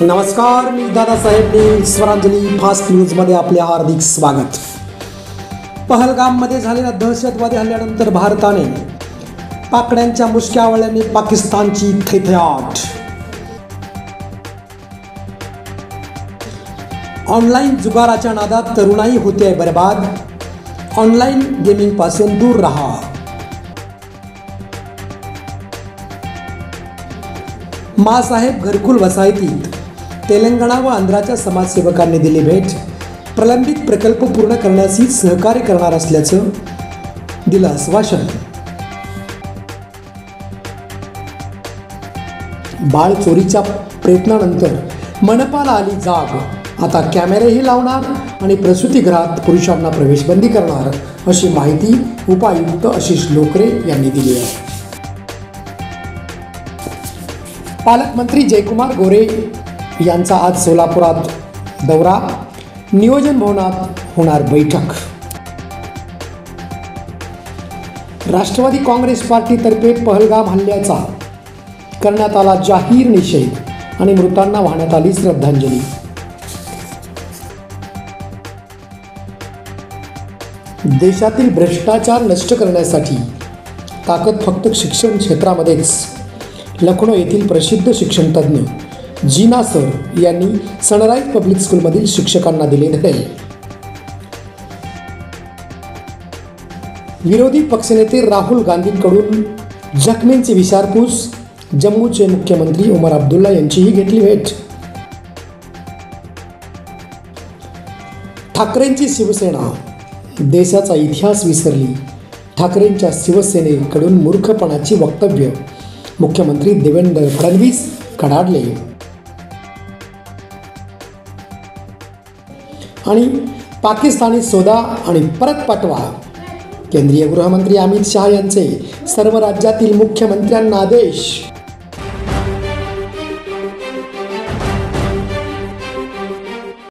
नमस्कार, मी दादासाहेब स्वरांजली फास्ट न्यूजमध्ये आपले हार्दिक स्वागत. पहलगाममध्ये झालेल्या दहशतवादी हल्ल्यानंतर भारताने पाकड्यांच्या मुसक्यावळ्यांनी पाकिस्तानची थैथयाट. ऑनलाईन जुगाराच्या नादात तरुणाई होते बर्बाद. ऑनलाईन गेमिंगपासून दूर राहा. माँसाहेब घरकुल वसाहतीत तेलंगणा व आंध्राच्या समाजसेवकांनी दिली भेट. प्रलंबित प्रकल्प पूर्ण करण्यास सहकार्य करणार असल्याचं दिलं आश्वासन. बाळ चोरीच्या प्रयत्नानंतर मनपाला आली जाग. आता कॅमेरेही लावणार आणि प्रसूतीगृहात पुरुषांना प्रवेशबंदी करणार, अशी माहिती उपायुक्त आशिष लोकरे यांनी दिली आहे. पालकमंत्री जयकुमार गोरे यांचा आज सोलापुरात दौरा. नियोजन भवनात होणार बैठक. राष्ट्रवादी काँग्रेस पार्टीतर्फे पहलगाम हल्ल्याचा करण्यात आला जाहीर निषेध आणि मृतांना वाहण्यात आली श्रद्धांजली. देशातील भ्रष्टाचार नष्ट करण्यासाठी ताकद फक्त शिक्षण क्षेत्रामध्येच. लखनौ येथील प्रसिद्ध शिक्षणतज्ञ जीना सर यांनी सनराइज पब्लिक स्कूलमधील शिक्षकांना दिले धडे. विरोधी पक्षनेते राहुल गांधींकडून जखमींची विचारपूस. जम्मूचे मुख्यमंत्री उमर अब्दुल्ला यांचीही घेतली भेट. ठाकरेंची शिवसेना देशाचा इतिहास विसरली. ठाकरेंच्या शिवसेनेकडून मूर्खपणाची वक्तव्य. मुख्यमंत्री देवेंद्र फडणवीस कडाडले. आणि पाकिस्तानी सौदा आणि परत पाठवा. केंद्रीय गृहमंत्री अमित शहा यांचे सर्व राज्यातील मुख्यमंत्र्यांना आदेश.